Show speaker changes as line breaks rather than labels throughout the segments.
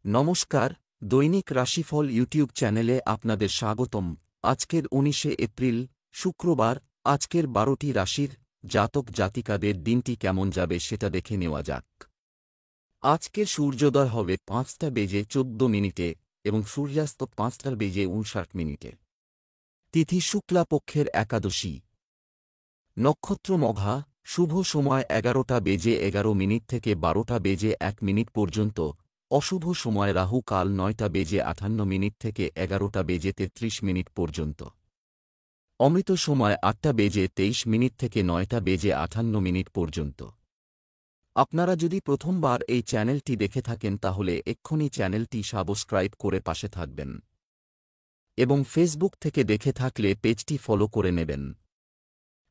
নমস্কার, দৈনিক রাশিফল ইউটিউব চ্যানেলে আপনাদের স্বাগতম। আজকের ১৯শে এপ্রিল, শুক্রবার। আজকের ১২টি রাশির জাতক জাতিকাদের দিনটি কেমন যাবে সেটা দেখে নেওয়া যাক। আজকের সূর্যোদয় হবে ৫টা বেজে ১৪ মিনিটে এবং সূর্যাস্ত ৫টা বেজে ৫৯ মিনিটে। তিথি শুক্লা পক্ষের একাদশী। নক্ষত্র মঘা। শুভ সময় ১১টা বেজে ১১ মিনিট থেকে ১২টা বেজে ১ মিনিট পর্যন্ত। অশুভ সময় রাহু কাল ৯টা বেজে ৫৮ মিনিট থেকে ১১টা বেজে ৩৩ মিনিট পর্যন্ত। অমৃত সময় ৮টা বেজে ২৩ মিনিট থেকে ৯টা বেজে ৫৮ মিনিট পর্যন্ত। আপনারা যদি প্রথমবার এই চ্যানেলটি দেখে থাকেন তাহলে এক্ষুনি চ্যানেলটি সাবস্ক্রাইব করে পাশে থাকবেন এবং ফেসবুক থেকে দেখে থাকলে পেজটি ফলো করে নেবেন।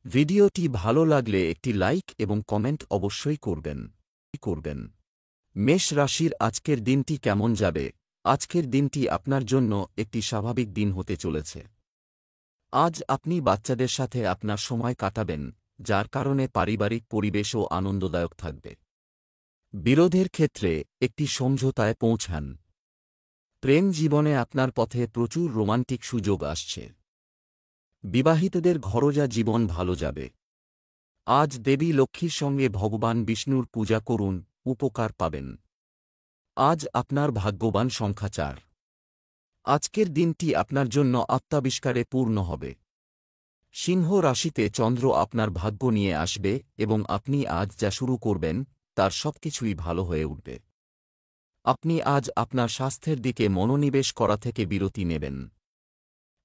ভিডিওটি ভালো লাগলে একটি লাইক এবং কমেন্ট অবশ্যই করবেন। মেষ রাশির আজকের দিনটি কেমন যাবে? আজকের দিনটি আপনার জন্য একটি স্বাভাবিক দিন হতে চলেছে। আজ আপনি বাচ্চাদের সাথে আপনার সময় কাটাবেন, যার কারণে পারিবারিক পরিবেশও আনন্দদায়ক থাকবে। বিরোধের ক্ষেত্রে একটি সমঝোতায় পৌঁছান। প্রেম জীবনে আপনার পথে প্রচুর রোমান্টিক সুযোগ আসছে। বিবাহিতদের ঘরোজা জীবন ভালো যাবে। আজ দেবী লক্ষ্মীর সঙ্গে ভগবান বিষ্ণুর পূজা করুন, উপকার পাবেন। আজ আপনার ভাগ্যবান সংখ্যা ৪। আজকের দিনটি আপনার জন্য আত্মাবিষ্কারে পূর্ণ হবে। সিংহ রাশিতে চন্দ্র আপনার ভাগ্য নিয়ে আসবে এবং আপনি আজ যা শুরু করবেন তার সবকিছুই ভালো হয়ে উঠবে। আপনি আজ আপনার স্বাস্থ্যের দিকে মনোনিবেশ করা থেকে বিরতি নেবেন।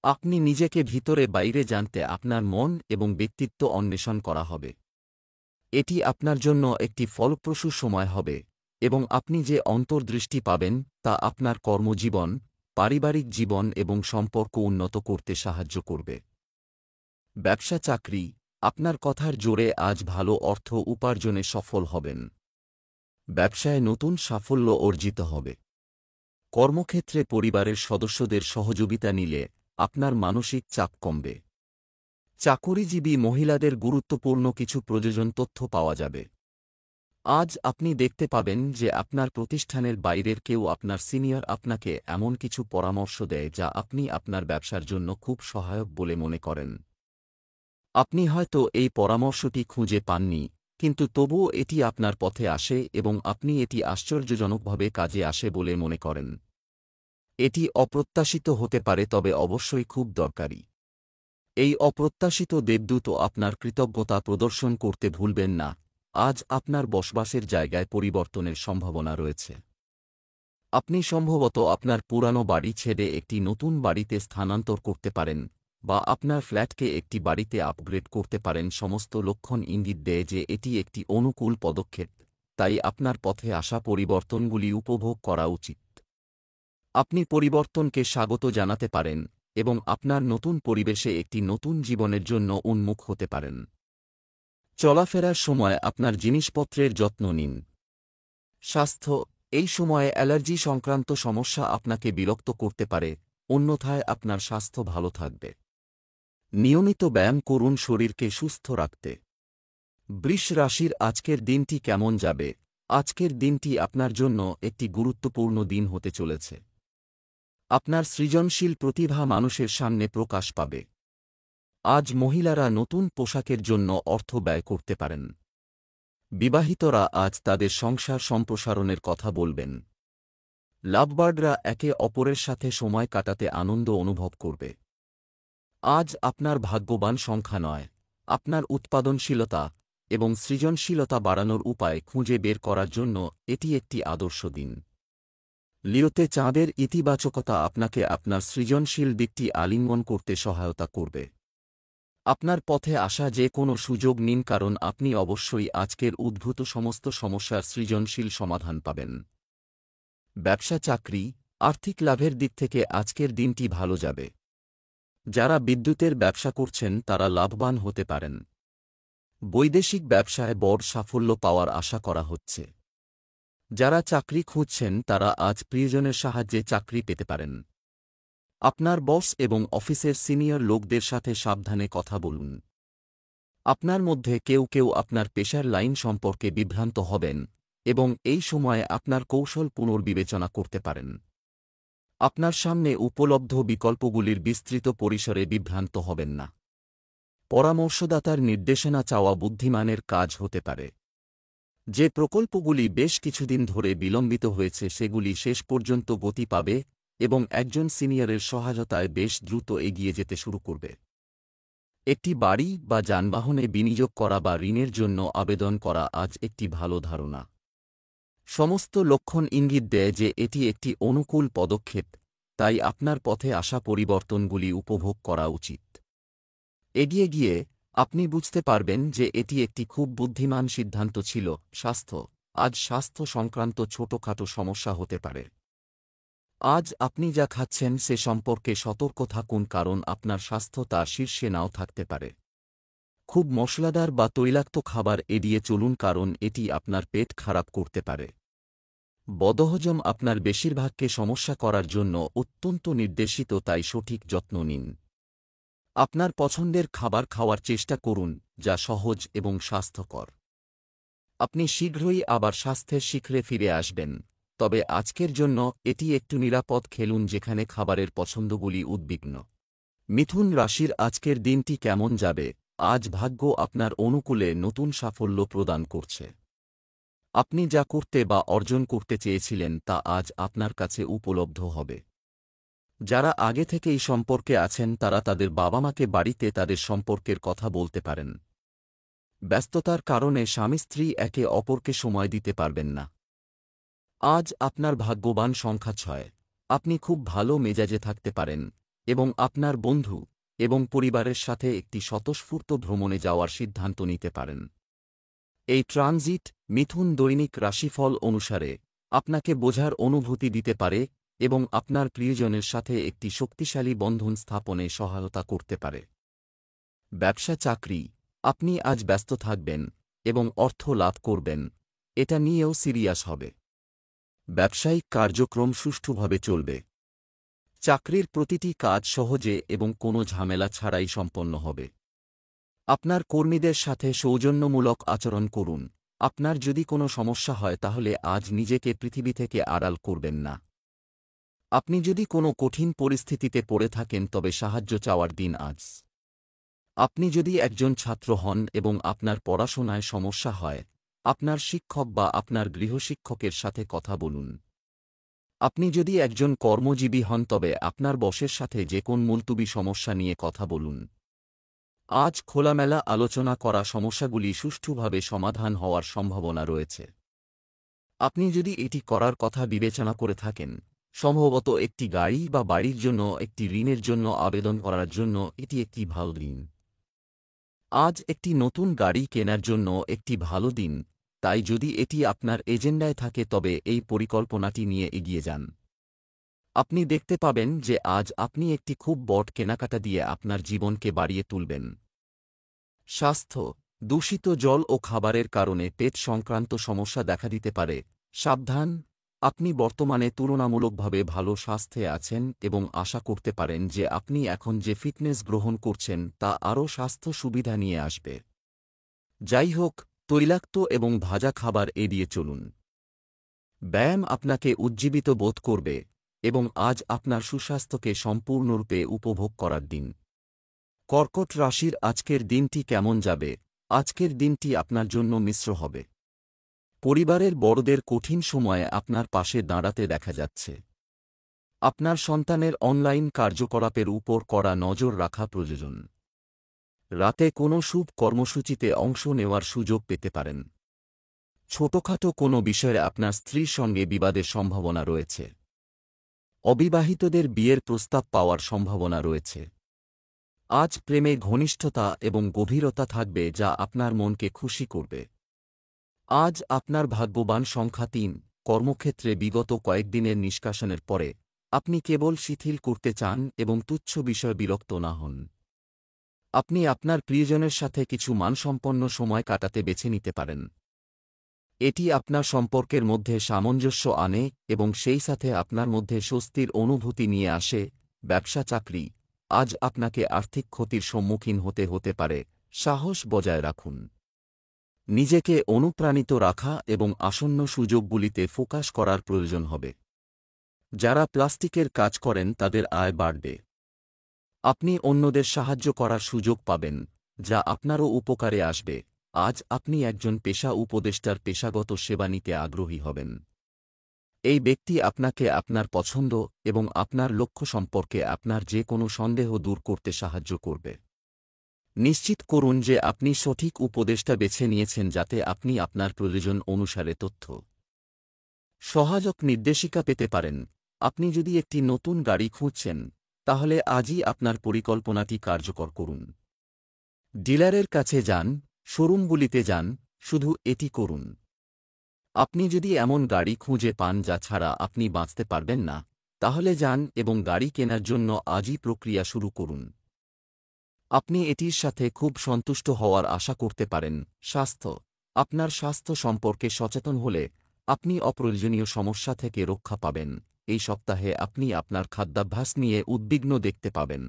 আপনি নিজেকে ভিতরে বাইরে জানতে আপনার মন এবং ব্যক্তিত্ব অন্বেষণ করা হবে। এটি আপনার জন্য একটি ফলপ্রসূ সময় হবে এবং আপনি যে অন্তর্দৃষ্টি পাবেন তা আপনার কর্মজীবন, পারিবারিক জীবন এবং সম্পর্ক উন্নত করতে সাহায্য করবে। ব্যবসা চাকরি, আপনার কথার জোরে আজ ভালো অর্থ উপার্জনে সফল হবেন। ব্যবসায় নতুন সাফল্য অর্জিত হবে। কর্মক্ষেত্রে পরিবারের সদস্যদের সহযোগিতা নিলে আপনার মানসিক চাপ কমবে। চাকুরিজীবী মহিলাদের গুরুত্বপূর্ণ কিছু প্রয়োজন তথ্য পাওয়া যাবে। আজ আপনি দেখতে পাবেন যে আপনার প্রতিষ্ঠানের বাইরের কেউ আপনার সিনিয়র আপনাকে এমন কিছু পরামর্শ দেয় যা আপনি আপনার ব্যবসার জন্য খুব সহায়ক বলে মনে করেন। আপনি হয়তো এই পরামর্শটি খুঁজে পাননি, কিন্তু তবুও এটি আপনার পথে আসে এবং আপনি এটি আশ্চর্যজনকভাবে কাজে আসে বলে মনে করেন। এটি অপ্রত্যাশিত হতে পারে, তবে অবশ্যই খুব দরকারি। এই অপ্রত্যাশিত দেবদূত আপনার কৃতজ্ঞতা প্রদর্শন করতে ভুলবেন না। আজ আপনার বসবাসের জায়গায় পরিবর্তনের সম্ভাবনা রয়েছে। আপনি সম্ভবত আপনার পুরানো বাড়ি ছেড়ে একটি নতুন বাড়িতে স্থানান্তর করতে পারেন বা আপনার ফ্ল্যাটকে একটি বাড়িতে আপগ্রেড করতে পারেন। সমস্ত লক্ষণ ইঙ্গিত দেয় যে এটি একটি অনুকূল পদক্ষেপ, তাই আপনার পথে আসা পরিবর্তনগুলি উপভোগ করা উচিত। আপনি পরিবর্তনকে স্বাগত জানাতে পারেন এবং আপনার নতুন পরিবেশে একটি নতুন জীবনের জন্য উন্মুখ হতে পারেন। চলাফেরার সময় আপনার জিনিসপত্রের যত্ন নিন। স্বাস্থ্য, এই সময়ে অ্যালার্জি সংক্রান্ত সমস্যা আপনাকে বিরক্ত করতে পারে, অন্যথায় আপনার স্বাস্থ্য ভালো থাকবে। নিয়মিত ব্যায়াম করুন শরীরকে সুস্থ রাখতে। বৃষ রাশির আজকের দিনটি কেমন যাবে? আজকের দিনটি আপনার জন্য একটি গুরুত্বপূর্ণ দিন হতে চলেছে। আপনার সৃজনশীল প্রতিভা মানুষের সামনে প্রকাশ পাবে। আজ মহিলারা নতুন পোশাকের জন্য অর্থ ব্যয় করতে পারেন। বিবাহিতরা আজ তাদের সংসার সম্প্রসারণের কথা বলবেন। লাভবার্ডরা একে অপরের সাথে সময় কাটাতে আনন্দ অনুভব করবে। আজ আপনার ভাগ্যবান সংখ্যা নয়, আপনার উৎপাদনশীলতা এবং সৃজনশীলতা বাড়ানোর উপায় খুঁজে বের করার জন্য এটি একটি আদর্শ দিন। লিওতে চাঁদের ইতিবাচকতা আপনাকে আপনার সৃজনশীল দিকটি আলিঙ্গন করতে সহায়তা করবে। আপনার পথে আসা যে কোনো সুযোগ নিন, কারণ আপনি অবশ্যই আজকের উদ্ভূত সমস্ত সমস্যার সৃজনশীল সমাধান পাবেন। ব্যবসা চাকরি, আর্থিক লাভের দিক থেকে আজকের দিনটি ভালো যাবে। যারা বিদ্যুতের ব্যবসা করছেন তারা লাভবান হতে পারেন। বৈদেশিক ব্যবসায় বড় সাফল্য পাওয়ার আশা করা হচ্ছে। যারা চাকরি খুঁজছেন তারা আজ প্রিয়জনের সাহায্যে চাকরি পেতে পারেন। আপনার বস এবং অফিসের সিনিয়র লোকদের সাথে সাবধানে কথা বলুন। আপনার মধ্যে কেউ কেউ আপনার পেশার লাইন সম্পর্কে বিভ্রান্ত হবেন এবং এই সময়ে আপনার কৌশল পুনর্বিবেচনা করতে পারেন। আপনার সামনে উপলব্ধ বিকল্পগুলির বিস্তৃত পরিসরে বিভ্রান্ত হবেন না। পরামর্শদাতার নির্দেশনা চাওয়া বুদ্ধিমানের কাজ হতে পারে। যে প্রকল্পগুলি বেশ কিছুদিন ধরে বিলম্বিত হয়েছে সেগুলি শেষ পর্যন্ত গতি পাবে এবং একজন সিনিয়রের সহায়তায় বেশ দ্রুত এগিয়ে যেতে শুরু করবে। একটি বাড়ি বা যানবাহনে বিনিয়োগ করা বা ঋণের জন্য আবেদন করা আজ একটি ভালো ধারণা। সমস্ত লক্ষণ ইঙ্গিত দেয় যে এটি একটি অনুকূল পদক্ষেপ, তাই আপনার পথে আসা পরিবর্তনগুলি উপভোগ করা উচিত। এগিয়ে গিয়ে আপনি বুঝতে পারবেন যে এটি একটি খুব বুদ্ধিমান সিদ্ধান্ত ছিল। স্বাস্থ্য, আজ স্বাস্থ্য সংক্রান্ত ছোটখাটো সমস্যা হতে পারে। আজ আপনি যা খাচ্ছেন সে সম্পর্কে সতর্ক থাকুন, কারণ আপনার স্বাস্থ্য তার শীর্ষে নাও থাকতে পারে। খুব মশলাদার বা তৈলাক্ত খাবার এড়িয়ে চলুন, কারণ এটি আপনার পেট খারাপ করতে পারে। বদহজম আপনার বেশিরভাগকে সমস্যা করার জন্য অত্যন্ত নির্দেশিত, তাই সঠিক যত্ন নিন। আপনার পছন্দের খাবার খাওয়ার চেষ্টা করুন, যা সহজ এবং স্বাস্থ্যকর। আপনি শীঘ্রই আবার স্বাস্থ্যের শিখরে ফিরে আসবেন, তবে আজকের জন্য এটি একটু নিরাপদ খেলুন যেখানে খাবারের পছন্দগুলি উদ্বিগ্ন। মিথুন রাশির আজকের দিনটি কেমন যাবে? আজ ভাগ্য আপনার অনুকূলে নতুন সাফল্য প্রদান করছে। আপনি যা করতে বা অর্জন করতে চেয়েছিলেন তা আজ আপনার কাছে উপলব্ধ হবে। যারা আগে থেকেই সম্পর্কে আছেন তারা তাদের বাবা মাকে বাড়িতে তাদের সম্পর্কের কথা বলতে পারেন। ব্যস্ততার কারণে স্বামী স্ত্রী একে অপরকে সময় দিতে পারবেন না। আজ আপনার ভাগ্যবান সংখ্যা 6। আপনি খুব ভালো মেজাজে থাকতে পারেন এবং আপনার বন্ধু এবং পরিবারের সাথে একটি স্বতঃস্ফূর্ত ভ্রমণে যাওয়ার সিদ্ধান্ত নিতে পারেন। এই ট্রানজিট মিথুন দৈনিক রাশিফল অনুসারে আপনাকে বোঝার অনুভূতি দিতে পারে এবং আপনার প্রিয়জনের সাথে একটি শক্তিশালী বন্ধন স্থাপনে সহায়তা করতে পারে। ব্যবসা চাকরি, আপনি আজ ব্যস্ত থাকবেন এবং অর্থ লাভ করবেন, এটা নিয়েও সিরিয়াস হবে। ব্যবসায়িক কার্যক্রম সুষ্ঠুভাবে চলবে। চাকরির প্রতিটি কাজ সহজে এবং কোনো ঝামেলা ছাড়াই সম্পন্ন হবে। আপনার কর্মীদের সাথে সৌজন্যমূলক আচরণ করুন। আপনার যদি কোনো সমস্যা হয় তাহলে আজ নিজেকে পৃথিবী থেকে আড়াল করবেন না। আপনি যদি কোনো কঠিন পরিস্থিতিতে পড়ে থাকেন তবে সাহায্য চাওয়ার দিন আজ। আপনি যদি একজন ছাত্র হন এবং আপনার পড়াশোনায় সমস্যা হয়, আপনার শিক্ষক বা আপনার গৃহশিক্ষকের সাথে কথা বলুন। আপনি যদি একজন কর্মজীবী হন তবে আপনার বসের সাথে যে কোন মুলতুবি সমস্যা নিয়ে কথা বলুন। আজ খোলামেলা আলোচনা করা সমস্যাগুলি সুষ্ঠুভাবে সমাধান হওয়ার সম্ভাবনা রয়েছে। আপনি যদি এটি করার কথা বিবেচনা করে থাকেন, সম্ভবত একটি গাড়ি বা বাড়ির জন্য একটি ঋণের জন্য আবেদন করার জন্য এটি একটি ভালো দিন। আজ একটি নতুন গাড়ি কেনার জন্য একটি ভালো দিন, তাই যদি এটি আপনার এজেন্ডায় থাকে তবে এই পরিকল্পনাটি নিয়ে এগিয়ে যান। আপনি দেখতে পাবেন যে আজ আপনি একটি খুব বড় কেনাকাটা দিয়ে আপনার জীবনকে বাড়িয়ে তুলবেন। স্বাস্থ্য, দূষিত জল ও খাবারের কারণে পেট সংক্রান্ত সমস্যা দেখা দিতে পারে। সাবধান, আপনি বর্তমানে তুলনামূলকভাবে ভালো স্বাস্থ্যে আছেন এবং আশা করতে পারেন যে আপনি এখন যে ফিটনেস গ্রহণ করছেন তা আরও স্বাস্থ্য সুবিধা নিয়ে আসবে। যাই হোক, তৈলাক্ত এবং ভাজা খাবার এড়িয়ে চলুন। ব্যায়াম আপনাকে উজ্জীবিত বোধ করবে এবং আজ আপনার সুস্বাস্থ্যকে সম্পূর্ণরূপে উপভোগ করার দিন। কর্কট রাশির আজকের দিনটি কেমন যাবে? আজকের দিনটি আপনার জন্য মিশ্র হবে। পরিবারের বড়দের কঠিন সময়ে আপনার পাশে দাঁড়াতে দেখা যাচ্ছে। আপনার সন্তানের অনলাইন কার্যকলাপের উপর কড়া নজর রাখা প্রয়োজন। রাতে কোনো শুভ কর্মসূচিতে অংশ নেওয়ার সুযোগ পেতে পারেন। ছোটখাটো কোনো বিষয়ে আপনার স্ত্রীর সঙ্গে বিবাদের সম্ভাবনা রয়েছে। অবিবাহিতদের বিয়ের প্রস্তাব পাওয়ার সম্ভাবনা রয়েছে। আজ প্রেমে ঘনিষ্ঠতা এবং গভীরতা থাকবে যা আপনার মনকে খুশি করবে। আজ আপনার ভাগ্যবান সংখ্যা 3। কর্মক্ষেত্রে বিগত কয়েকদিনের নিষ্কাশনের পরে আপনি কেবল শিথিল করতে চান এবং তুচ্ছ বিষয়ে বিরক্ত না হন। আপনি আপনার প্রিয়জনের সাথে কিছু মানসম্পন্ন সময় কাটাতে বেছে নিতে পারেন। এটি আপনার সম্পর্কের মধ্যে সামঞ্জস্য আনে এবং সেই সাথে আপনার মধ্যে স্বস্তির অনুভূতি নিয়ে আসে। ব্যবসা চাকরি, আজ আপনাকে আর্থিক ক্ষতির সম্মুখীন হতে পারে। সাহস বজায় রাখুন। নিজেকে অনুপ্রাণিত রাখা এবং আসন্ন সুযোগগুলিতে ফোকাস করার প্রয়োজন হবে। যারা প্লাস্টিকের কাজ করেন তাদের আয় বাড়বে। আপনি অন্যদের সাহায্য করার সুযোগ পাবেন, যা আপনারও উপকারে আসবে। আজ আপনি একজন পেশা উপদেষ্টার পেশাগত সেবা নিতে আগ্রহী হবেন। এই ব্যক্তি আপনাকে আপনার পছন্দ এবং আপনার লক্ষ্য সম্পর্কে আপনার যে কোনো সন্দেহ দূর করতে সাহায্য করবে। নিশ্চিত করুন যে আপনি সঠিক উপদেষ্টা বেছে নিয়েছেন যাতে আপনি আপনার প্রয়োজন অনুসারে তথ্য সহায়ক নির্দেশিকা পেতে পারেন। আপনি যদি একটি নতুন গাড়ি খুঁজছেন, তাহলে আজই আপনার পরিকল্পনাটি কার্যকর করুন। ডিলারের কাছে যান, শোরুমগুলিতে যান, শুধু এটি করুন। আপনি যদি এমন গাড়ি খুঁজে পান যা ছাড়া আপনি বাঁচতে পারবেন না, তাহলে যান এবং গাড়ি কেনার জন্য আজই প্রক্রিয়া শুরু করুন। আপনি এটির সাথে খুব সন্তুষ্ট হওয়ার আশা করতে পারেন। স্বাস্থ্য। আপনার স্বাস্থ্য সম্পর্কে সচেতন হলে আপনি অপ্রয়োজনীয় সমস্যা থেকে রক্ষা পাবেন। এই সপ্তাহে আপনি আপনার খাদ্যাভ্যাস নিয়ে উদ্বিগ্ন দেখতে পাবেন।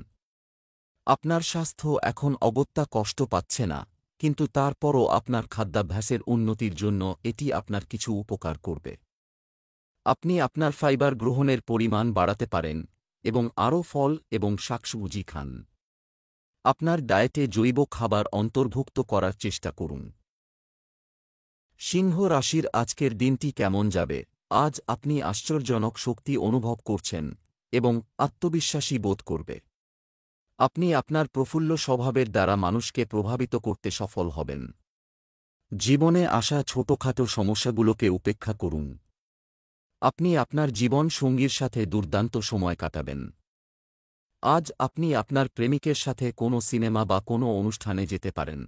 আপনার স্বাস্থ্য এখন অগত্যা কষ্ট পাচ্ছে না, কিন্তু তারপরও আপনার খাদ্যাভ্যাসের উন্নতির জন্য এটি আপনার কিছু উপকার করবে। আপনি আপনার ফাইবার গ্রহণের পরিমাণ বাড়াতে পারেন এবং আরও ফল এবং শাকসবজি খান। আপনার ডায়েটে জৈব খাবার অন্তর্ভুক্ত করার চেষ্টা করুন। সিংহ রাশির আজকের দিনটি কেমন যাবে? আজ আপনি আশ্চর্যজনক শক্তি অনুভব করছেন এবং আত্মবিশ্বাসী বোধ করবে। আপনি আপনার প্রফুল্ল স্বভাবের দ্বারা মানুষকে প্রভাবিত করতে সফল হবেন। জীবনে আসা ছোটখাটো সমস্যাগুলোকে উপেক্ষা করুন। আপনি আপনার জীবন সঙ্গীর সাথে দুর্দান্ত সময় কাটাবেন। আজ আপনি আপনার প্রেমিকের সাথে কোনো সিনেমা বা কোনো অনুষ্ঠানে যেতে পারেন।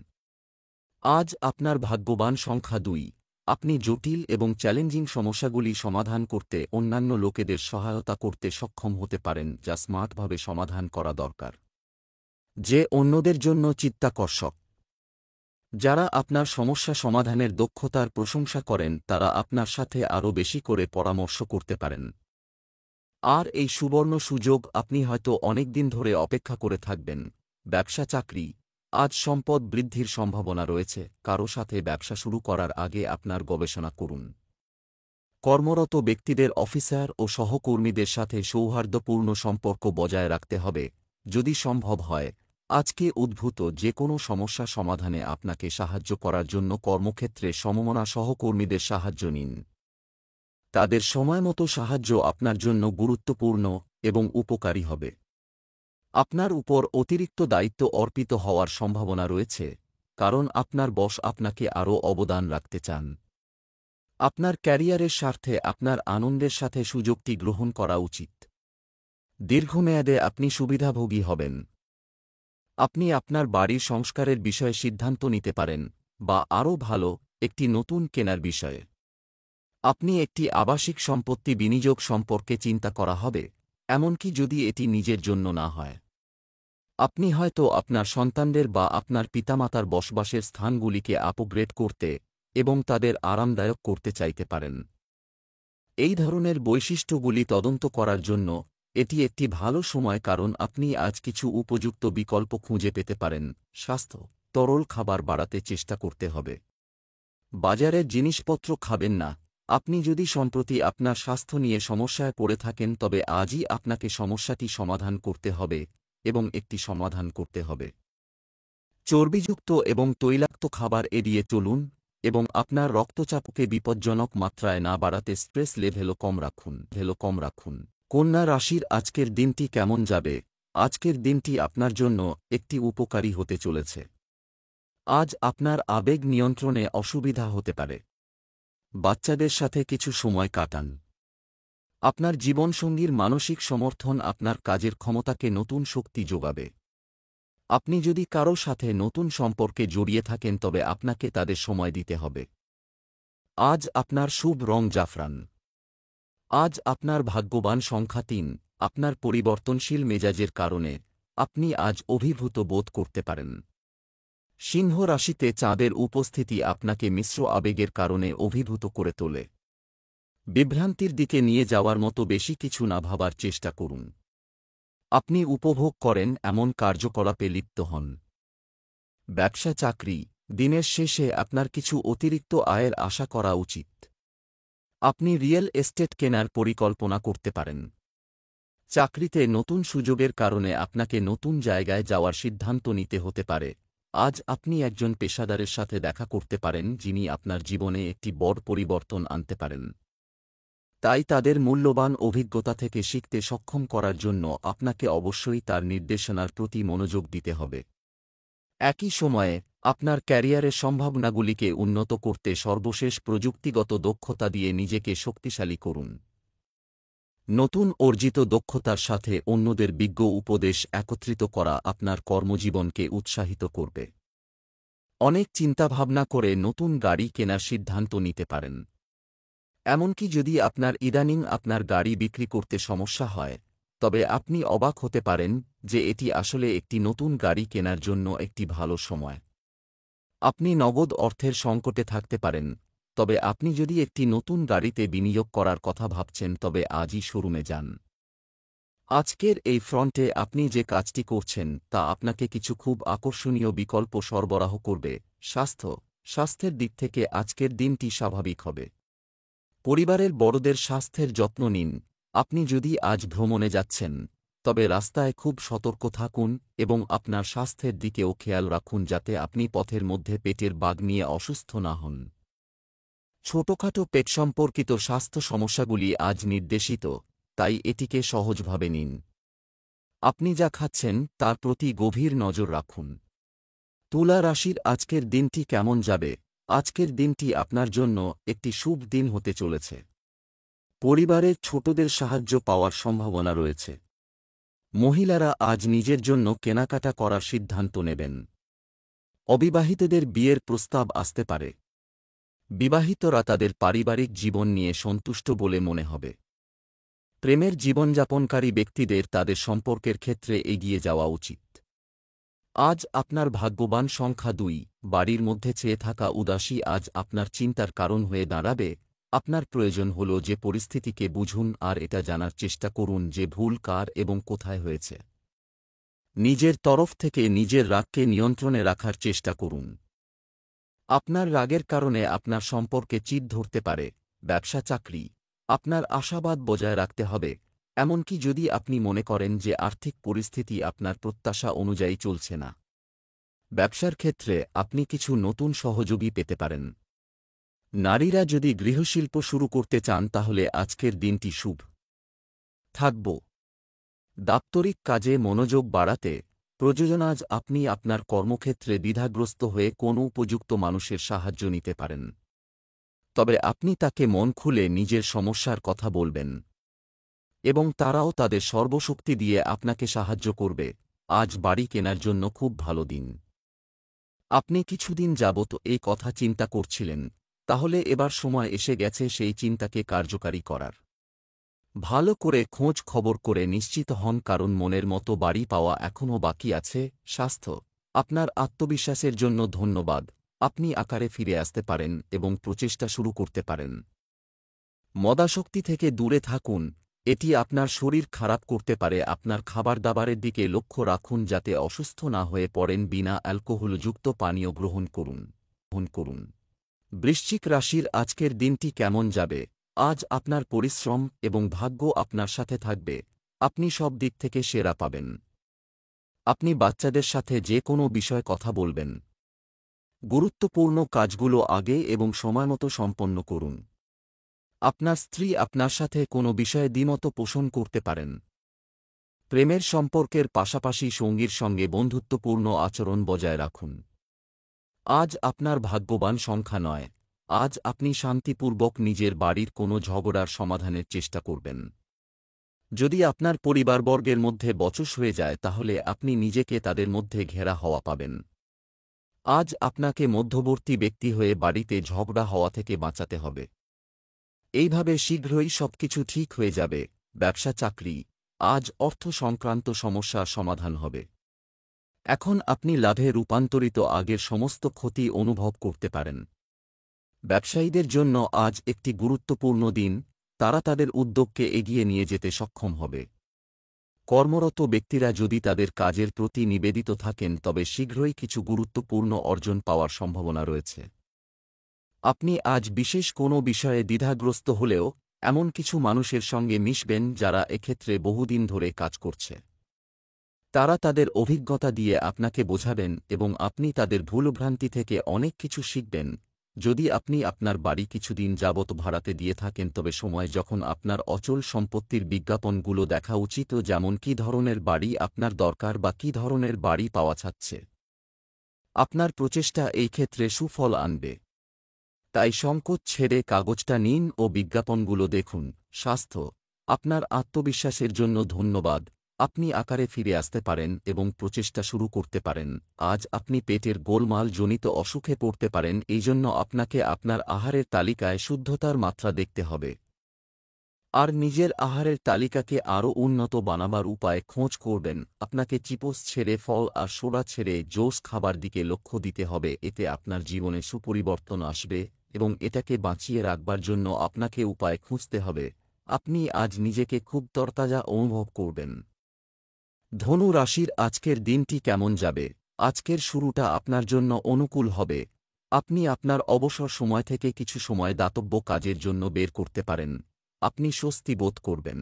আজ আপনার ভাগ্যবান সংখ্যা 2। আপনি জটিল এবং চ্যালেঞ্জিং সমস্যাগুলি সমাধান করতে অন্যান্য লোকেদের সহায়তা করতে সক্ষম হতে পারেন, যা স্মার্টভাবে সমাধান করা দরকার, যে অন্যদের জন্য চিত্তাকর্ষক। যারা আপনার সমস্যা সমাধানের দক্ষতার প্রশংসা করেন তারা আপনার সাথে আরও বেশি করে পরামর্শ করতে পারেন। আর এই সুবর্ণ সুযোগ আপনি হয়তো অনেক দিন ধরে অপেক্ষা করে থাকবেন। ব্যবসা চাকরি। আজ সম্পদ বৃদ্ধির সম্ভাবনা রয়েছে। কারো সাথে ব্যবসা শুরু করার আগে আপনার গবেষণা করুন। কর্মরত ব্যক্তিদের অফিসার ও সহকর্মীদের সাথে সৌহার্দ্যপূর্ণ সম্পর্ক বজায় রাখতে হবে। যদি সম্ভব হয়, আজকে উদ্ভূত যে কোনো সমস্যা সমাধানে আপনাকে সাহায্য করার জন্য কর্মক্ষেত্রে সমমনা সহকর্মীদের সাহায্য নিন। তাদের সময়মতো সাহায্য আপনার জন্য গুরুত্বপূর্ণ এবং উপকারী হবে। আপনার উপর অতিরিক্ত দায়িত্ব অর্পিত হওয়ার সম্ভাবনা রয়েছে, কারণ আপনার বস আপনাকে আরও অবদান রাখতে চান। আপনার ক্যারিয়ারের স্বার্থে আপনার আনন্দের সাথে সুযোগটি গ্রহণ করা উচিত। দীর্ঘমেয়াদে আপনি সুবিধাভোগী হবেন। আপনি আপনার বাড়ির সংস্কারের বিষয়ে সিদ্ধান্ত নিতে পারেন, বা আরও ভালো, একটি নতুন কেনার বিষয়ে। আপনি একটি আবাসিক সম্পত্তি বিনিয়োগ সম্পর্কে চিন্তা করা হবে, এমনকি যদি এটি নিজের জন্য না হয়। আপনি হয়তো আপনার সন্তানদের বা আপনার পিতামাতার বসবাসের স্থানগুলিকে আপগ্রেড করতে এবং তাদের আরামদায়ক করতে চাইতে পারেন। এই ধরনের বৈশিষ্ট্যগুলি তদন্ত করার জন্য এটি একটি ভালো সময়, কারণ আপনি আজ কিছু উপযুক্ত বিকল্প খুঁজে পেতে পারেন। স্বাস্থ্য। তরল খাবার বাড়াতে চেষ্টা করতে হবে। বাজারের জিনিসপত্র খাবেন না। আপনি যদি সম্প্রতি আপনার স্বাস্থ্য নিয়ে সমস্যায় পড়ে থাকেন, তবে আজই আপনাকে সমস্যাটি সমাধান করতে হবে এবং একটি সমাধান করতে হবে। চর্বিযুক্ত এবং তৈলাক্ত খাবার এড়িয়ে চলুন এবং আপনার রক্তচাপকে বিপজ্জনক মাত্রায় না বাড়াতে স্ট্রেস লেভেলও কম রাখুন। কন্যা রাশির আজকের দিনটি কেমন যাবে? আজকের দিনটি আপনার জন্য একটি উপকারী হতে চলেছে। আজ আপনার আবেগ নিয়ন্ত্রণে অসুবিধা হতে পারে। বাচ্চাদের সাথে কিছু সময় কাটান। আপনার জীবনসঙ্গীর মানসিক সমর্থন আপনার কাজের ক্ষমতাকে নতুন শক্তি যোগাবে। আপনি যদি কারো সাথে নতুন সম্পর্কে জড়িয়ে থাকেন, তবে আপনাকে তাদের সময় দিতে হবে। আজ আপনার শুভ রং জাফরান। আজ আপনার ভাগ্যবান সংখ্যা 3। আপনার পরিবর্তনশীল মেজাজের কারণে আপনি আজ অভিভূত বোধ করতে পারেন। সিংহ রাশিতে চাঁদের উপস্থিতি আপনাকে মিশ্র আবেগের কারণে অভিভূত করে তোলে। বিভ্রান্তির দিকে নিয়ে যাওয়ার মতো বেশি কিছু না ভাবার চেষ্টা করুন। আপনি উপভোগ করেন এমন কার্যকলাপে লিপ্ত হন। ব্যবসা চাকরি। দিনের শেষে আপনার কিছু অতিরিক্ত আয়ের আশা করা উচিত। আপনি রিয়েল এস্টেট কেনার পরিকল্পনা করতে পারেন। চাকরিতে নতুন সুযোগের কারণে আপনাকে নতুন জায়গায় যাওয়ার সিদ্ধান্ত নিতে হতে পারে। আজ আপনি একজন পেশাদারের সাথে দেখা করতে পারেন যিনি আপনার জীবনে একটি বড় পরিবর্তন আনতে পারেন। তাই তাদের মূল্যবান অভিজ্ঞতা থেকে শিখতে সক্ষম করার জন্য আপনাকে অবশ্যই তার নির্দেশনার প্রতি মনোযোগ দিতে হবে। একই সময়ে আপনার ক্যারিয়ারের সম্ভাবনাগুলিকে উন্নত করতে সর্বশেষ প্রযুক্তিগত দক্ষতা দিয়ে নিজেকে শক্তিশালী করুন। নতুন অর্জিত দক্ষতার সাথে অন্যদের বিজ্ঞ উপদেশ একত্রিত করা আপনার কর্মজীবনকে উৎসাহিত করবে। অনেক চিন্তাভাবনা করে নতুন গাড়ি কেনার সিদ্ধান্ত নিতে পারেন। এমনকি যদি ইদানিং আপনার গাড়ি বিক্রি করতে সমস্যা হয়, তবে আপনি অবাক হতে পারেন যে এটি আসলে একটি নতুন গাড়ি কেনার জন্য একটি ভালো সময়। আপনি নগদ অর্থের সংকটে থাকতে পারেন, তবে আপনি যদি একটি নতুন গাড়িতে বিনিয়োগ করার কথা ভাবছেন তবে আজই শোরুমে যান। আজকের এই ফ্রন্টে আপনি যে কাজটি করছেন তা আপনাকে কিছু খুব আকর্ষণীয় বিকল্প সরবরাহ করবে। স্বাস্থ্যের দিক থেকে আজকের দিনটি স্বাভাবিক হবে। পরিবারের বড়দের স্বাস্থ্যের যত্ন নিন। আপনি যদি আজ ভ্রমণে যাচ্ছেন, তবে রাস্তায় খুব সতর্ক থাকুন এবং আপনার স্বাস্থ্যের দিকেও খেয়াল রাখুন যাতে আপনি পথের মধ্যে পেটের বাগ নিয়ে অসুস্থ না হন। ছোটখাটো পেট সম্পর্কিত স্বাস্থ্য সমস্যাগুলি আজ নির্দেশিত, তাই এটিকে সহজভাবে নিন। আপনি যা খাচ্ছেন তার প্রতি গভীর নজর রাখুন। তুলা রাশির আজকের দিনটি কেমন যাবে? আজকের দিনটি আপনার জন্য একটি শুভ দিন হতে চলেছে। পরিবারের ছোটদের সাহায্য পাওয়ার সম্ভাবনা রয়েছে। মহিলারা আজ নিজের জন্য কেনাকাটা করার সিদ্ধান্ত নেবেন। অবিবাহিতদের বিয়ের প্রস্তাব আসতে পারে। বিবাহিতরা তাদের পারিবারিক জীবন নিয়ে সন্তুষ্ট বলে মনে হবে। প্রেমের জীবনযাপনকারী ব্যক্তিদের তাদের সম্পর্কের ক্ষেত্রে এগিয়ে যাওয়া উচিত। আজ আপনার ভাগ্যবান সংখ্যা 2। বাড়ির মধ্যে চেয়ে থাকা উদাসী আজ আপনার চিন্তার কারণ হয়ে দাঁড়াবে। আপনার প্রয়োজন হল যে পরিস্থিতিকে বুঝুন আর এটা জানার চেষ্টা করুন যে ভুল কার এবং কোথায় হয়েছে। নিজের তরফ থেকে নিজের রাগকে নিয়ন্ত্রণে রাখার চেষ্টা করুন। আপনার রাগের কারণে আপনার সম্পর্কে চিড় ধরতে পারে। ব্যবসা চাকরি আপনার আশাবাদ বজায় রাখতে হবে, এমনকি যদি আপনি মনে করেন যে আর্থিক পরিস্থিতি আপনার প্রত্যাশা অনুযায়ী চলছে না। ব্যবসার ক্ষেত্রে আপনি কিছু নতুন সহযোগী পেতে পারেন। নারীরা যদি গৃহশিল্প শুরু করতে চান তাহলে আজকের দিনটি শুভ থাকব। দাপ্তরিক কাজে মনোযোগ বাড়াতে প্রয়োজন। আজ আপনি আপনার কর্মক্ষেত্রে দ্বিধাগ্রস্ত হয়ে কোনো উপযুক্ত মানুষের সাহায্য নিতে পারেন, তবে আপনি তাকে মন খুলে নিজের সমস্যার কথা বলবেন এবং তারাও তাদের সর্বশক্তি দিয়ে আপনাকে সাহায্য করবে। আজ বাড়ি কেনার জন্য খুব ভালো দিন। আপনি কিছুদিন যাবত এই কথা চিন্তা করছিলেন, তাহলে এবার সময় এসে গেছে সেই চিন্তাকে কার্যকারী করার। ভালো করে খোঁজ খবর করে নিশ্চিত হন, কারণ মনের মতো বাড়ি পাওয়া এখনও বাকি আছে। স্বাস্থ্য আপনার আত্মবিশ্বাসের জন্য ধন্যবাদ। আপনি আকারে ফিরে আসতে পারেন এবং প্রচেষ্টা শুরু করতে পারেন। মদাসক্তি থেকে দূরে থাকুন, এটি আপনার শরীর খারাপ করতে পারে। আপনার খাবারদাবারের দিকে লক্ষ্য রাখুন যাতে অসুস্থ না হয়ে পড়েন। বিনা অ্যালকোহলযুক্ত পানীয় গ্রহণ করুন। বৃশ্চিক রাশির আজকের দিনটি কেমন যাবে? আজ আপনার পরিশ্রম এবং ভাগ্য আপনার সাথে থাকবে। আপনি সব দিক থেকে সেরা পাবেন। আপনি বাচ্চাদের সাথে যে কোনো বিষয়ে কথা বলবেন। গুরুত্বপূর্ণ কাজগুলো আগে এবং সময়মতো সম্পন্ন করুন। আপনার স্ত্রী আপনার সাথে কোনো বিষয়ে দ্বিমত পোষণ করতে পারেন। প্রেমের সম্পর্কের পাশাপাশি সঙ্গীর সঙ্গে বন্ধুত্বপূর্ণ আচরণ বজায় রাখুন। আজ আপনার ভাগ্যবান সংখ্যা 9। আজ আপনি শান্তিপূর্বক নিজের বাড়ির কোনো ঝগড়ার সমাধানের চেষ্টা করবেন। যদি আপনার পরিবারবর্গের মধ্যে বচস হয়ে যায় তাহলে আপনি নিজেকে তাদের মধ্যে ঘেরা হওয়া পাবেন। আজ আপনাকে মধ্যবর্তী ব্যক্তি হয়ে বাড়িতে ঝগড়া হওয়া থেকে বাঁচাতে হবে। এইভাবে শীঘ্রই সবকিছু ঠিক হয়ে যাবে। ব্যবসা চাকরি আজ অর্থ সংক্রান্ত সমস্যার সমাধান হবে। এখন আপনি লাভে রূপান্তরিত আগের সমস্ত ক্ষতি অনুভব করতে পারেন। ব্যবসায়ীদের জন্য আজ একটি গুরুত্বপূর্ণ দিন। তারা তাদের উদ্যোগকে এগিয়ে নিয়ে যেতে সক্ষম হবে। কর্মরত ব্যক্তিরা যদি তাদের কাজের প্রতি নিবেদিত থাকেন তবে শীঘ্রই কিছু গুরুত্বপূর্ণ অর্জন পাওয়ার সম্ভাবনা রয়েছে। আপনি আজ বিশেষ কোনো বিষয়ে দ্বিধাগ্রস্ত হলেও এমন কিছু মানুষের সঙ্গে মিশবেন যারা এক্ষেত্রে বহুদিন ধরে কাজ করছে। তারা তাদের অভিজ্ঞতা দিয়ে আপনাকে বোঝাবেন এবং আপনি তাদের ভুলভ্রান্তি থেকে অনেক কিছু শিখবেন। যদি আপনি আপনার বাড়ি কিছুদিন যাবত ভাড়াতে দিয়ে থাকেন তবে সময় যখন আপনার অচল সম্পত্তির বিজ্ঞাপনগুলো দেখা উচিত, যেমন কী ধরনের বাড়ি আপনার দরকার বা কী ধরনের বাড়ি পাওয়া যাচ্ছে। আপনার প্রচেষ্টা এই ক্ষেত্রে সুফল আনবে। তাই সংকোচ ছেড়ে কাগজটা নিন ও বিজ্ঞাপনগুলো দেখুন। স্বাস্থ্য। আপনার আত্মবিশ্বাসের জন্য ধন্যবাদ। আপনি আকারে ফিরে আসতে পারেন এবং প্রচেষ্টা শুরু করতে পারেন। আজ আপনি পেটের গোলমাল জনিত অসুখে পড়তে পারেন, এই জন্য আপনাকে আপনার আহারের তালিকায় শুদ্ধতার মাত্রা দেখতে হবে। আর নিজের আহারের তালিকাকে আরও উন্নত বানাবার উপায় খোঁজ করবেন। আপনাকে চিপস ছেড়ে ফল আর সোডা ছেড়ে জোস খাবার দিকে লক্ষ্য দিতে হবে। এতে আপনার জীবনে সুপরিবর্তন আসবে এবং এটাকে বাঁচিয়ে রাখবার জন্য আপনাকে উপায় খুঁজতে হবে। আপনি আজ নিজেকে খুব তরতাজা অনুভব করবেন। ধনু রাশির আজকের দিনটি কেমন যাবে? আজকের শুরুটা আপনার জন্য অনুকূল হবে। আপনি আপনার অবসর সময় থেকে কিছু সময় দাতব্য কাজের জন্য বের করতে পারেন। আপনি স্বস্তি বোধ করবেন।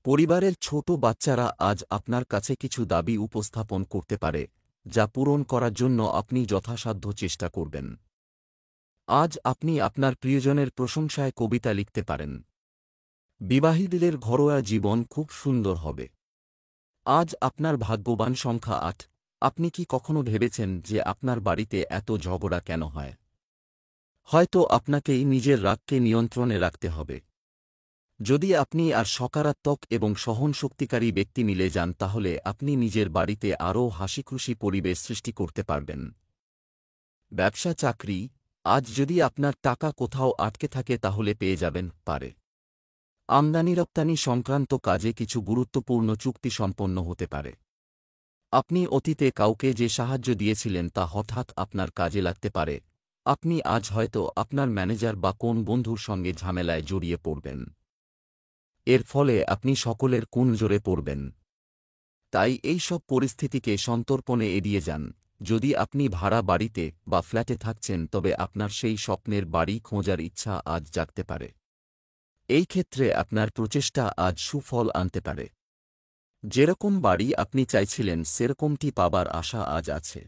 পরিবারের ছোট বাচ্চারা আজ আপনার কাছে কিছু দাবি উপস্থাপন করতে পারে, যা পূরণ করার জন্য আপনি যথাসাধ্য চেষ্টা করবেন। আজ আপনি আপনার প্রিয়জনের প্রশংসায় কবিতা লিখতে পারেন। বিবাহিতদের ঘরোয়া জীবন খুব সুন্দর হবে। আজ আপনার ভাগ্যবান সংখ্যা ৮। আপনি কি কখনো ভেবেছেন যে আপনার বাড়িতে এত ঝগড়া কেন হয়? হয়তো আপনাকেই নিজের রাগকে নিয়ন্ত্রণে রাখতে হবে। যদি আপনি আর সকারাত্মক এবং সহনশক্তিকারী ব্যক্তি মিলে যান তাহলে আপনি নিজের বাড়িতে আরও হাসিখুশি পরিবেশ সৃষ্টি করতে পারবেন। ব্যবসা চাকরি। আজ যদি আপনার টাকা কোথাও আটকে থাকে তাহলে পেয়ে যাবেন পারে। আমদানি রপ্তানি সংক্রান্ত কাজে কিছু গুরুত্বপূর্ণ চুক্তি সম্পন্ন হতে পারে। আপনি অতীতে কাউকে যে সাহায্য দিয়েছিলেন তা হঠাৎ আপনার কাজে লাগতে পারে। আপনি আজ হয়তো আপনার ম্যানেজার বা কোন বন্ধুর সঙ্গে ঝামেলায় জড়িয়ে পড়বেন। এর ফলে আপনি সকলের কুনজরে পড়বেন। তাই এই সব পরিস্থিতিকে সন্তর্পণে এড়িয়ে যান। যদি আপনি ভাড়া বাড়িতে বা ফ্ল্যাটে থাকছেন তবে আপনার সেই স্বপ্নের বাড়ি খোঁজার ইচ্ছা আজ জাগতে পারে। এই ক্ষেত্রে আপনার প্রচেষ্টা আজ সুফল আনতে পারে। যেরকম বাড়ি আপনি চাইছিলেন সেরকমটি পাবার আশা আজ আছে।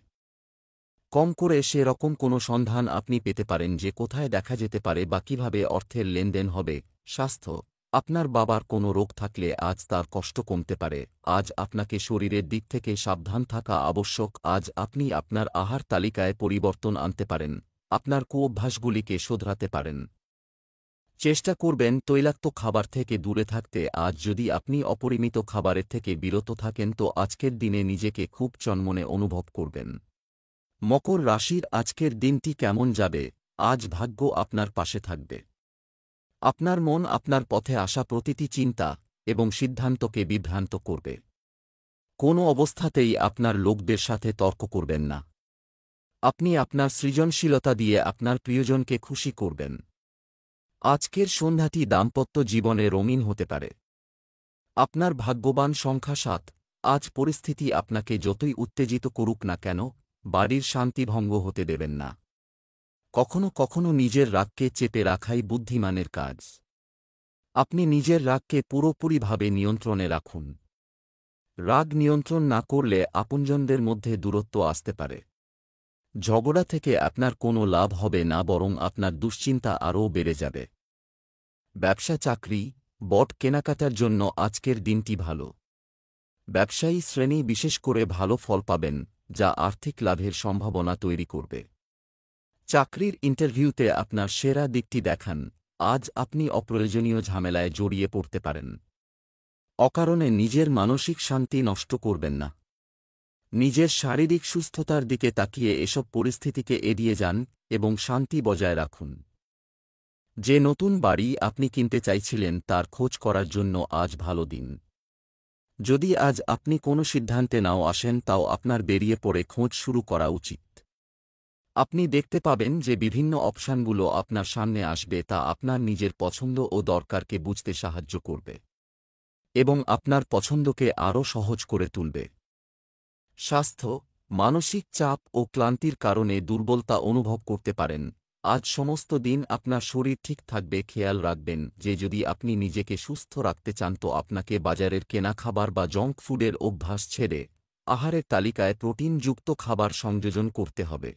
কম করে সেরকম কোনো সন্ধান আপনি পেতে পারেন যে কোথায় দেখা যেতে পারে বা কিভাবে অর্থের লেনদেন হবে। স্বাস্থ্য। আপনার বাবার কোনো রোগ থাকলে আজ তার কষ্ট কমতে পারে। আজ আপনাকে শরীরের দিক থেকে সাবধান থাকা আবশ্যক। আজ আপনি আপনার আহার তালিকায় পরিবর্তন আনতে পারেন। আপনার কুঅভ্যাসগুলিকে শোধরাতে পারেন। চেষ্টা করবেন তৈলাক্ত খাবার থেকে দূরে থাকতে। আজ যদি আপনি অপরিমিত খাবারের থেকে বিরত থাকেন তো আজকের দিনে নিজেকে খুব চনমনে অনুভব করবেন। মকর রাশির আজকের দিনটি কেমন যাবে? আজ ভাগ্য আপনার পাশে থাকবে। আপনার মন আপনার পথে আসা প্রতিটি চিন্তা এবং সিদ্ধান্তকে বিভ্রান্ত করবে। কোনো অবস্থাতেই আপনার লোকদের সাথে তর্ক করবেন না। আপনি আপনার সৃজনশীলতা দিয়ে আপনার প্রিয়জনকে খুশি করবেন। আজকের সন্ধ্যাটি দাম্পত্য জীবনে রঙিন হতে পারে। আপনার ভাগ্যবান সংখ্যা ৭। আজ পরিস্থিতি আপনাকে যতই উত্তেজিত করুক না কেন, বাড়ির শান্তি ভঙ্গ হতে দেবেন না। কখনো কখনো নিজের রাগকে চেপে রাখাই বুদ্ধিমানের কাজ। আপনি নিজের রাগকে পুরোপুরিভাবে নিয়ন্ত্রণে রাখুন। রাগ নিয়ন্ত্রণ না করলে আপনজনদের মধ্যে দূরত্ব আসতে পারে। ঝগড়া থেকে আপনার কোনো লাভ হবে না, বরং আপনার দুশ্চিন্তা আরও বেড়ে যাবে। ব্যবসা চাকরি, বট কেনাকাটার জন্য আজকের দিনটি ভালো। ব্যবসায়ী শ্রেণী বিশেষ করে ভালো ফল পাবেন, যা আর্থিক লাভের সম্ভাবনা তৈরি করবে। চাকরির ইন্টারভিউতে আপনার সেরা দিকটি দেখান। আজ আপনি অপ্রয়োজনীয় ঝামেলায় জড়িয়ে পড়তে পারেন। অকারণে নিজের মানসিক শান্তি নষ্ট করবেন না। নিজের শারীরিক সুস্থতার দিকে তাকিয়ে এসব পরিস্থিতিকে এড়িয়ে যান এবং শান্তি বজায় রাখুন। যে নতুন বাড়ি আপনি কিনতে চাইছিলেন তার খোঁজ করার জন্য আজ ভালো দিন। যদি আজ আপনি কোনো সিদ্ধান্তে নাও আসেন তাও আপনার বেরিয়ে পড়ে খোঁজ শুরু করা উচিত। আপনি দেখতে পাবেন যে বিভিন্ন অপশানগুলো আপনার সামনে আসবে, তা আপনার নিজের পছন্দ ও দরকারকে বুঝতে সাহায্য করবে। এবং আপনার পছন্দকে আরও সহজ করে তুলবে। স্বাস্থ্য, মানসিক চাপ ও ক্লান্তির কারণে দুর্বলতা অনুভব করতে পারেন। আজ সমস্ত দিন আপনার শরীর ঠিক থাকবে। খেয়াল রাখবেন যে যদি আপনি নিজেকে সুস্থ রাখতে চান তো আপনাকে বাজারের কেনা খাবার বা জঙ্ক ফুডের অভ্যাস ছেড়ে আহারের তালিকায় প্রোটিনযুক্ত খাবার সংযোজন করতে হবে।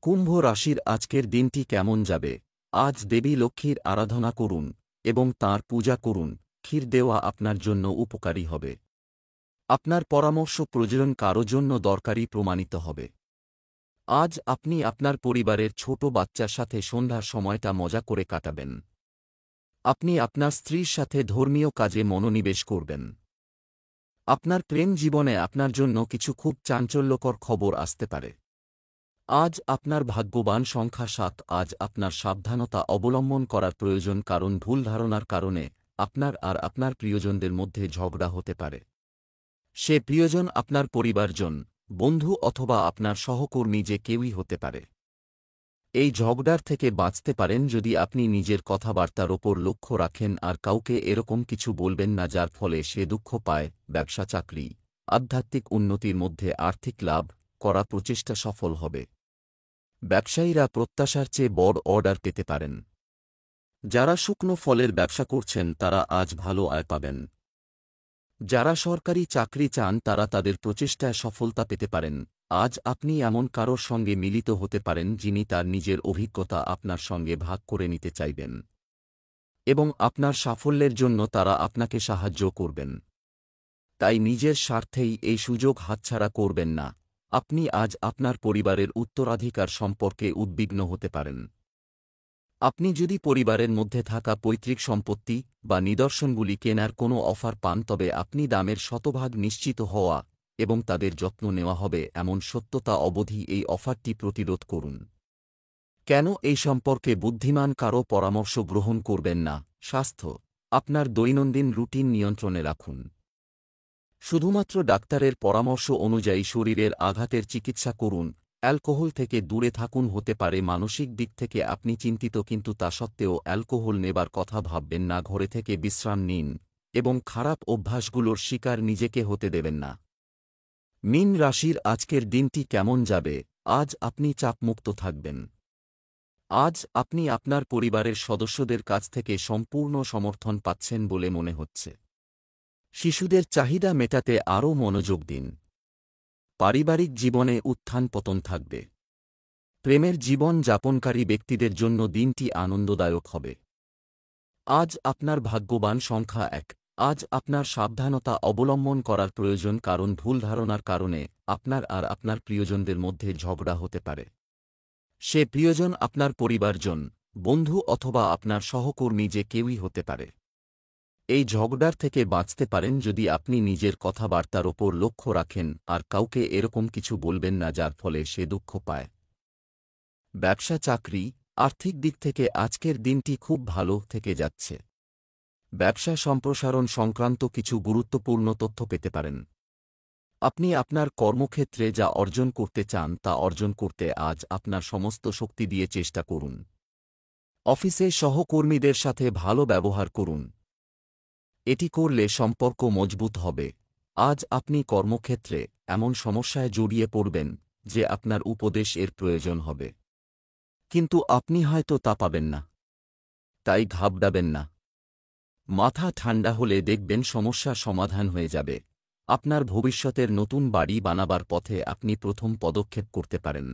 কুম্ভ রাশির আজকের দিনটি কেমন যাবে? আজ দেবী লক্ষ্মীর আরাধনা করুন এবং তাঁর পূজা করুন। ক্ষীর দেওয়া আপনার জন্য উপকারী হবে। আপনার পরামর্শ প্রয়োজন কারো জন্য দরকারি প্রমাণিত হবে। আজ আপনি আপনার পরিবারের ছোট বাচ্চার সাথে সন্ধ্যার সময়টা মজা করে কাটাবেন। আপনি আপনার স্ত্রীর সাথে ধর্মীয় কাজে মনোনিবেশ করবেন। আপনার প্রেম জীবনে আপনার জন্য কিছু খুব চাঞ্চল্যকর খবর আসতে পারে। আজ আপনার ভাগ্যবান সংখ্যা 7। আজ আপনার সাবধানতা অবলম্বন করার প্রয়োজন, কারণ ভুল ধারণার কারণে আপনার আর আপনার প্রিয়জনদের মধ্যে ঝগড়া হতে পারে। সে প্রিয়জন আপনার পরিবারজন, বন্ধু অথবা আপনার সহকর্মী, যে কেউই হতে পারে। এই ঝগড়ার থেকে বাঁচতে পারেন যদি আপনি নিজের কথাবার্তার ওপর লক্ষ্য রাখেন আর কাউকে এরকম কিছু বলবেন না যার ফলে সে দুঃখ পায়। ব্যবসা, চাকরি, আধ্যাত্মিক উন্নতির মধ্যে আর্থিক লাভ করা প্রচেষ্টা সফল হবে। ব্যবসায়ীরা প্রত্যাশার চেয়ে বড় অর্ডার পেতে পারেন। যারা শুকনো ফলের ব্যবসা করছেন তারা আজ ভালো আয় পাবেন। যারা সরকারি চাকরি চান তারা তাদের প্রচেষ্টায় সফলতা পেতে পারেন। আজ আপনি এমন কারোর সঙ্গে মিলিত হতে পারেন যিনি তার নিজের অভিজ্ঞতা আপনার সঙ্গে ভাগ করে নিতে চাইবেন এবং আপনার সাফল্যের জন্য তারা আপনাকে সাহায্য করবেন। তাই নিজের স্বার্থেই এই সুযোগ হাতছাড়া করবেন না। আপনি আজ আপনার পরিবারের উত্তরাধিকার সম্পর্কে উদ্বিগ্ন হতে পারেন। আপনি যদি পরিবারের মধ্যে থাকা পৈতৃক সম্পত্তি বা নিদর্শনগুলি কেনার কোনো অফার পান তবে আপনি দামের শতভাগ নিশ্চিত হওয়া এবং তাদের যত্ন নেওয়া হবে এমন সত্যতা অবধি এই অফারটি প্রতিরোধ করুন। কেন এই সম্পর্কে বুদ্ধিমান কারও পরামর্শ গ্রহণ করবেন না? স্বাস্থ্য, আপনার দৈনন্দিন রুটিন নিয়ন্ত্রণে রাখুন। শুধুমাত্র ডাক্তারের পরামর্শ অনুযায়ী শরীরের আঘাতের চিকিৎসা করুন। অ্যালকোহল থেকে দূরে থাকুন। হতে পারে মানসিক দিক থেকে আপনি চিন্তিত, কিন্তু তা সত্ত্বেও অ্যালকোহল নেবার কথা ভাববেন না। ঘরে থেকে বিশ্রাম নিন এবং খারাপ অভ্যাসগুলোর শিকার নিজেকে হতে দেবেন না। মীন রাশির আজকের দিনটি কেমন যাবে? আজ আপনি চাপমুক্ত থাকবেন। আজ আপনি আপনার পরিবারের সদস্যদের কাছ থেকে সম্পূর্ণ সমর্থন পাচ্ছেন বলে মনে হচ্ছে। শিশুদের চাহিদা মেটাতে আরও মনোযোগ দিন। পারিবারিক জীবনে উত্থান পতন থাকবে। প্রেমের জীবন যাপনকারী ব্যক্তিদের জন্য দিনটি আনন্দদায়ক হবে। আজ আপনার ভাগ্যবান সংখ্যা 1। আজ আপনার সাবধানতা অবলম্বন করার প্রয়োজন, কারণ ভুল ধারণার কারণে আপনার আর আপনার প্রিয়জনদের মধ্যে ঝগড়া হতে পারে। সে প্রিয়জন আপনার পরিবারজন, বন্ধু অথবা আপনার সহকর্মী, যে কেউই হতে পারে। এই ঝগড়ার থেকে বাঁচতে পারেন যদি আপনি নিজের কথাবার্তার ওপর লক্ষ্য রাখেন আর কাউকে এরকম কিছু বলবেন না যার ফলে সে দুঃখ পায়। ব্যবসা, চাকরি, আর্থিক দিক থেকে আজকের দিনটি খুব ভালো থেকে যাচ্ছে। ব্যবসা সম্প্রসারণ সংক্রান্ত কিছু গুরুত্বপূর্ণ তথ্য পেতে পারেন। আপনি আপনার কর্মক্ষেত্রে যা অর্জন করতে চান তা অর্জন করতে আজ আপনার সমস্ত শক্তি দিয়ে চেষ্টা করুন। অফিসে সহকর্মীদের সাথে ভালো ব্যবহার করুন। এটি করলে সম্পর্ক মজবুত হবে। আজ আপনি কর্মক্ষেত্রে এমন সমস্যায় জড়িয়ে পড়বেন যে আপনার উপদেশ এর প্রয়োজন হবে, কিন্তু আপনি হয়তো তা পাবেন না। তাই ঘাবড়াবেন না। মাথা ঠান্ডা হলে দেখবেন সমস্যার সমাধান হয়ে যাবে। আপনার ভবিষ্যতের নতুন বাড়ি বানাবার পথে আপনি প্রথম পদক্ষেপ করতে পারেন।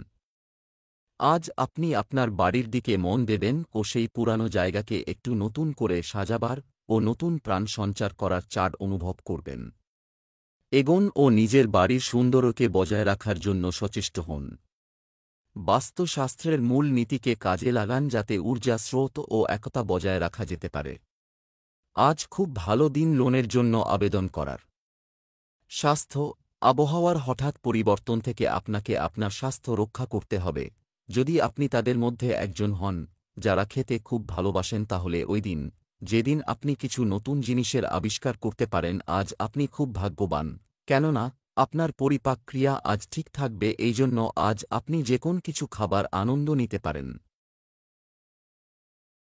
আজ আপনি আপনার বাড়ির দিকে মন দেবেন ও সেই পুরানো জায়গাকে একটু নতুন করে সাজাবার ও নতুন প্রাণ সঞ্চার করার চাড় অনুভব করবেন। এগোন ও নিজের বাড়ির সৌন্দর্যকে বজায় রাখার জন্য সচেষ্ট হন। বাস্তুশাস্ত্রের মূল নীতিকে কাজে লাগান যাতে ঊর্জা স্রোত ও একতা বজায় রাখা যেতে পারে। আজ খুব ভালো দিন লোনের জন্য আবেদন করার। স্বাস্থ্য, আবহাওয়ার হঠাৎ পরিবর্তন থেকে আপনাকে আপনার স্বাস্থ্য রক্ষা করতে হবে। যদি আপনি তাদের মধ্যে একজন হন যারা খেতে খুব ভালোবাসেন তাহলে ওই দিন, যেদিন আপনি কিছু নতুন জিনিসের আবিষ্কার করতে পারেন, আজ আপনি খুব ভাগ্যবান, কেননা আপনার পরিপাক ক্রিয়া আজ ঠিক থাকবে। এই জন্য আজ আপনি যে কোন কিছু খাবার আনন্দ নিতে পারেন।